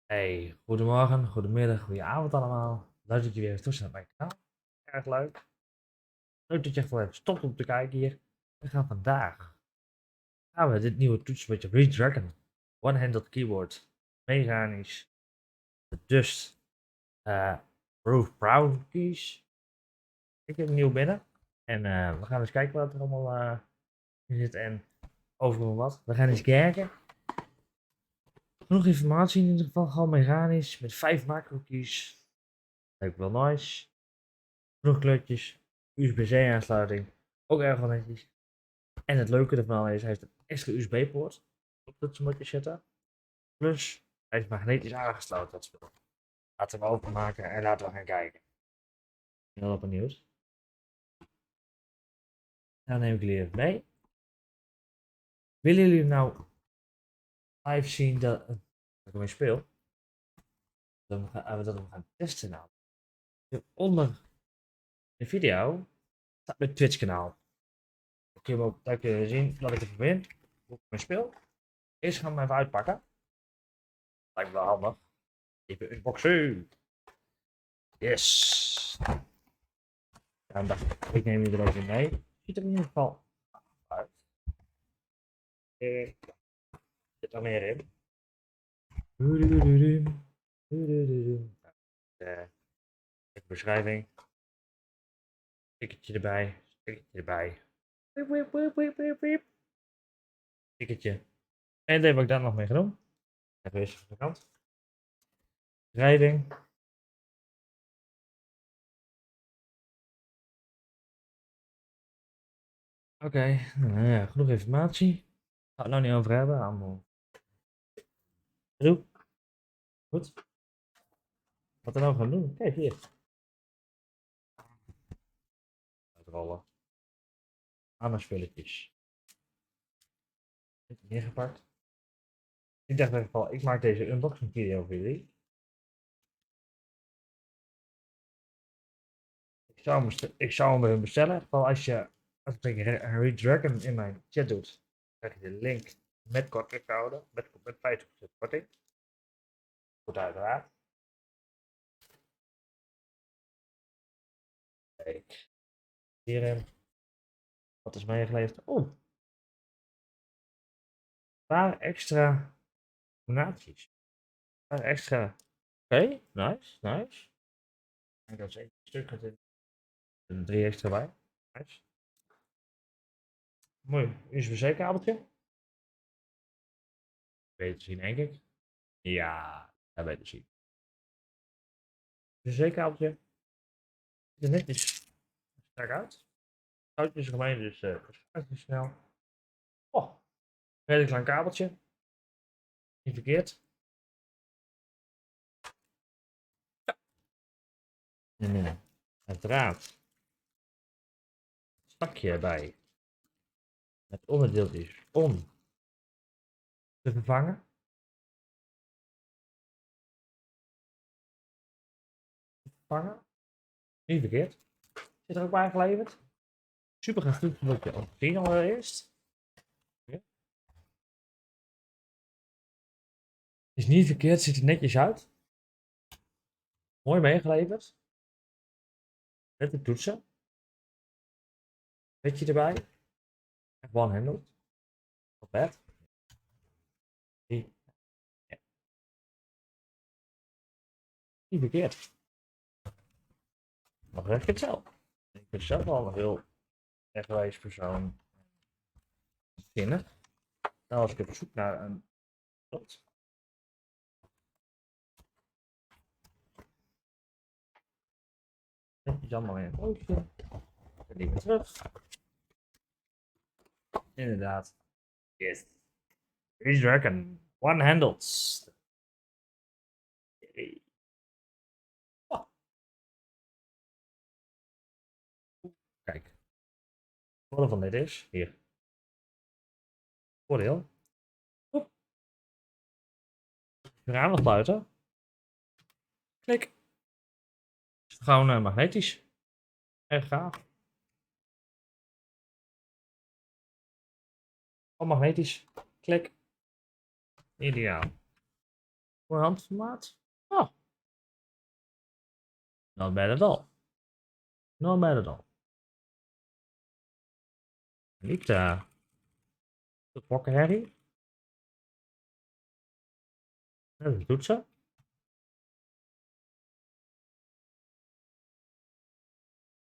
Hey, goedemorgen, goedemiddag, goedenavond allemaal. Leuk dat je weer even toestaat bij mijn kanaal. Erg leuk. Leuk dat je echt wel even stopt om te kijken hier. We gaan vandaag dit nieuwe toetsenbordje Redragon. One-handed keyboard. Mechanisch. De Dust. Roof Brown keys. Ik heb een nieuw binnen. En we gaan eens kijken wat er allemaal in zit en overal wat. We gaan eens kijken. Genoeg informatie in ieder geval. Gewoon mechanisch. Met 5 macro keys. Lijkt wel nice. Genoeg kleurtjes, USB-C aansluiting, ook erg wel netjes. En het leuke ervan is, hij heeft een extra USB-poort op dat toetsenbordje zetten. Plus, hij is magnetisch aangesloten, dat spul. Laten we hem openmaken en laten we gaan kijken. Ik ben heel benieuwd. Dan neem ik jullie even mee. Willen jullie nou live zien dat ik hem speel? Dat we hem gaan testen nou. Onder de video staat mijn Twitch kanaal. Dan kun je zien dat ik het begin, hoe ik hem speel. Eerst gaan we hem even uitpakken. Lijkt me wel handig. Even unboxen. Yes. Ja, ik neem je er even mee. Ziet er in ieder geval uit. Zit er meer in. De beschrijving. Stickertje erbij. Stickertje erbij. Stickertje. En dit heb ik daar nog mee genomen. Even eens van de kant. Beschrijving. Oké, nou ja, genoeg informatie. Ik ga het nou niet over hebben. Allemaal. Doe. Goed. Wat we nou gaan doen. Kijk hier. Uitrollen. Aan spulletjes. Neergepakt. Ik dacht in ieder geval, ik maak deze unboxing video voor jullie. Ik zou hem bij hun bestellen. Geval als je een Redragon in mijn chat doet, krijg je de link met kortingscode, met 50% korting. Goed uiteraard. Kijk, hierin. Wat is meegeleverd? Oh, een paar extra combinaties. Een paar extra. Oké, nice, nice. En dat is één stuk gaat in. Er 3 extra bij. Nice. Mooi USB-C kabeltje. Beter zien, denk ik. Ja, dat beter zien. USB-C kabeltje. Ziet er netjes strak uit. Houtjes gemeen, dus verschuift snel. Oh, redelijk klein kabeltje. Niet verkeerd. En uiteraard stakje erbij. Met onderdeeltjes om te vervangen. Niet verkeerd. Zit er ook bij geleverd. Super gaaf toetsenbordje om te zien allereerst. Is niet verkeerd, ziet er netjes uit. Mooi meegeleverd. Met de toetsen. Petje erbij. One-handed. Not bad. Niet verkeerd. Nog even het zelf. Ik ben zelf al een heel eigenwijs persoon. Vinnig. Nou, als ik op zoek naar een slot. Netjes allemaal in het doosje. En die weer terug. Inderdaad. Yes. Redragon. One-handed. Oh, kijk. Voordeel van dit is, hier. Voordeel. Weer aan sluiten. Klik. Gewoon magnetisch. Echt gaaf. Gewoon magnetisch. Klik. Ideaal. Voor handformaat. Oh, not bad at all. Not bad at all. Niet de klokkenherrie. Dat doet ze.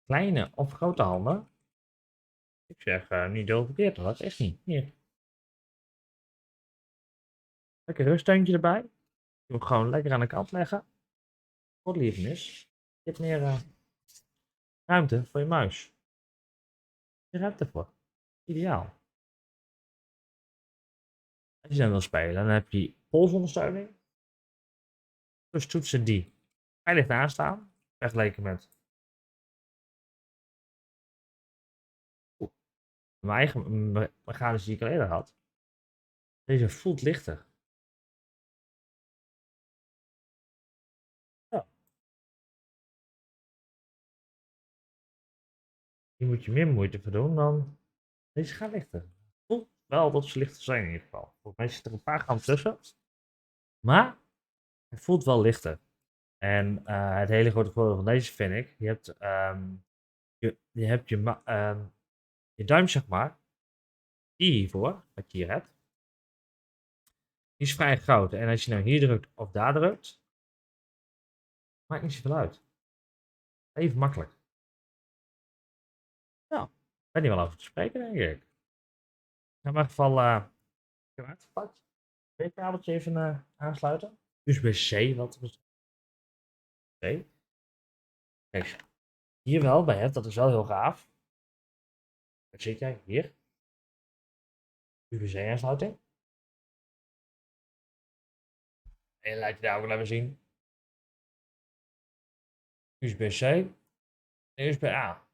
Kleine of grote handen. Ik zeg niet heel verkeerd, dat is echt niet. Hier. Lekker ruststeuntje erbij. Je moet gewoon lekker aan de kant leggen. Wat liefnis. Je hebt meer ruimte voor je muis. Je ruimte voor. Ideaal. Als je dan wil spelen, dan heb je polsondersteuning. Dus toetsen die veilig aanstaan. Vergeleken met mijn eigen mechanische die ik al eerder had. Deze voelt lichter. Ja. Hier moet je meer moeite voor doen dan deze gaat lichter. Voelt wel dat ze lichter zijn in ieder geval. Volgens mij zit er een paar gram tussen. Maar het voelt wel lichter. En het hele grote voordeel van deze vind ik, je hebt je duim zeg maar, die hiervoor, wat je hier hebt, die is vrij groot. En als je nou hier drukt of daar drukt, maakt niet zoveel uit. Even makkelijk. Nou, ik ben hier wel over te spreken denk ik. In ieder geval, ik heb uitgepakt. USB-kabeltje even aansluiten. USB-C, wat is C? Kijk, hier wel bij hebt, dat is wel heel gaaf. Wat zit jij? Hier. USB-C aansluiting. En laat je daar ook even zien. USB-C en USB-A.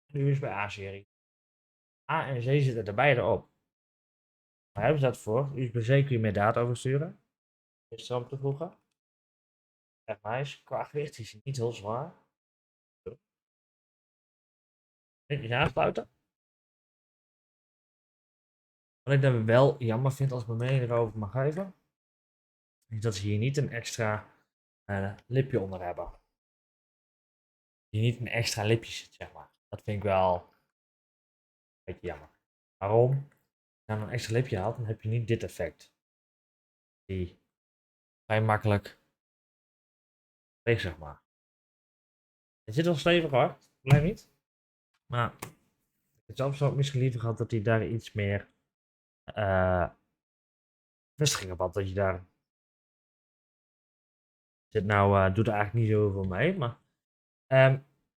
De USB-A-serie. A en C zitten er beide op. Waar hebben ze dat voor? USB-C kun je meer data oversturen. Is stroom te voegen. Echt nice. Qua gewicht is hij niet heel zwaar. Netjes aansluiten. Wat ik dan wel jammer vind als ik mijn mening erover mag geven, is dat ze hier niet een extra lipje onder hebben. Hier niet een extra lipje zit, zeg maar. Dat vind ik wel een beetje jammer. Waarom? Als je nou een extra lipje haalt, dan heb je niet dit effect. Die vrij makkelijk weegt, zeg maar. Het zit wel stevig hoor, blijf niet. Maar ik zou zelf misschien liever gehad dat hij daar iets meer vestiging op had. Dat je daar. Dit nou doet er eigenlijk niet zoveel mee. Maar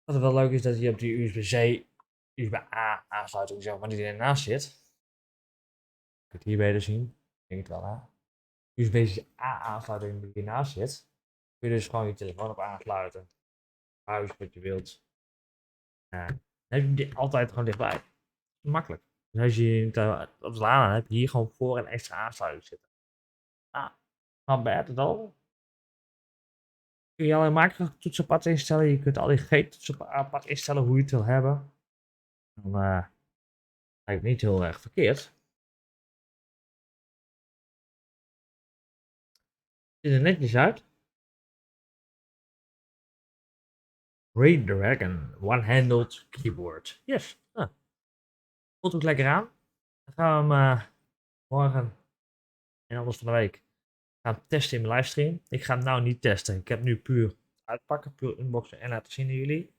wat wel leuk is dat je op die USB-C, USB-A aansluiting zeg maar die ernaast zit. Ik het hier beter zien. Ik denk het wel hè. USB-A aansluiting die ernaast zit. Kun je dus gewoon je telefoon op aansluiten. Huis wat je wilt. Dan heb je die altijd gewoon dichtbij. Makkelijk. Dus als je op de laan hebt, je hier gewoon voor een extra aansluiting zitten. Not bad at all. Kun je alleen macro-toetsen apart instellen. Je kunt al die G-toetsen apart instellen hoe je het wil hebben. Dan lijkt het niet heel erg verkeerd. Ziet er netjes uit. Ray Dragon One-Handled Keyboard. Yes. Voelt ook lekker aan. Dan gaan we hem morgen en anders van de week gaan testen in mijn livestream. Ik ga hem nou niet testen. Ik heb nu puur uitpakken, puur unboxen en laten zien aan jullie. Ik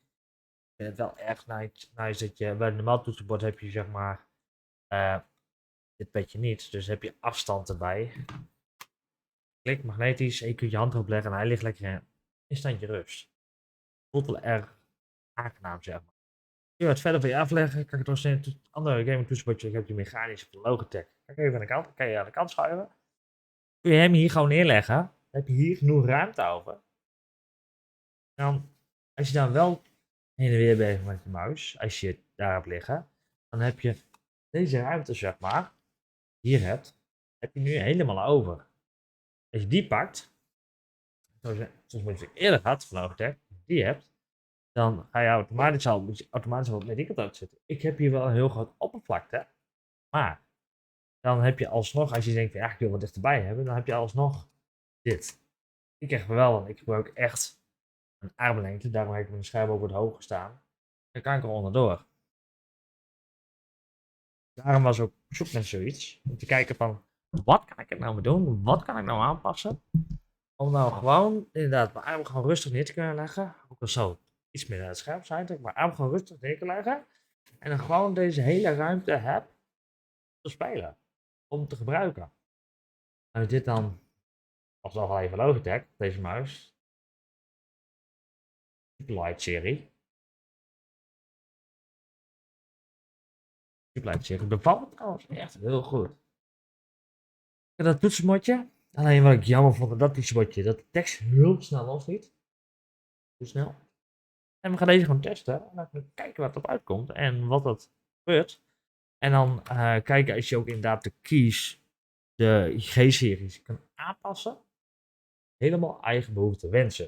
vind het wel erg nice dat je bij een normaal toetsenbord heb je zeg maar dit petje niet. Dus heb je afstand erbij. Klik magnetisch en je kunt je hand erop leggen en hij ligt lekker in standje rust. Voelt wel erg aangenaam zeg maar. Je wat verder van je afleggen, kan ik het nog een andere gaming toetsenbordje. Ik heb die mechanisch op de Logitech. Kijk even aan de kant, dan kan je aan de kant schuiven. Kun je hem hier gewoon neerleggen, dan heb je hier genoeg ruimte over. Dan, als je dan wel heen en weer beweegt met je muis, als je daar hebt liggen, dan heb je deze ruimte zeg maar, hier hebt, heb je nu helemaal over. Als je die pakt, zoals je eerder had van Logitech, die hebt, dan ga je automatisch al met die kant uit zitten. Ik heb hier wel een heel groot oppervlakte, maar dan heb je alsnog, als je denkt van ja, ik wil wat dichterbij hebben, dan heb je alsnog dit. Ik echt wel, want ik gebruik echt een armlengte. Daarom heb ik mijn scherm ook wat hoog staan. Dan kan ik er onderdoor. Daarom was ik ook op zoek naar zoiets. Om te kijken van, wat kan ik er nou mee doen? Wat kan ik nou aanpassen? Om nou gewoon, inderdaad, mijn arm gewoon rustig neer te kunnen leggen. Ook al zo iets meer naar het scherm zijn. Dat ik mijn arm gewoon rustig neer kan leggen. En dan gewoon deze hele ruimte heb te spelen. Om te gebruiken. Nou, dit dan, als nog wel even Logitech, deze muis. Superlight serie. Superlight serie. Bevalt me trouwens echt heel goed. En dat toetsenbordje. Alleen wat ik jammer vond, dat toetsenbordje, dat de tekst heel snel losliet. Hoe snel. En we gaan deze gewoon testen. En dan gaan we kijken wat erop uitkomt en wat dat gebeurt. En dan kijken als je ook inderdaad de keys, de G-series kan aanpassen. Helemaal eigen behoefte wensen.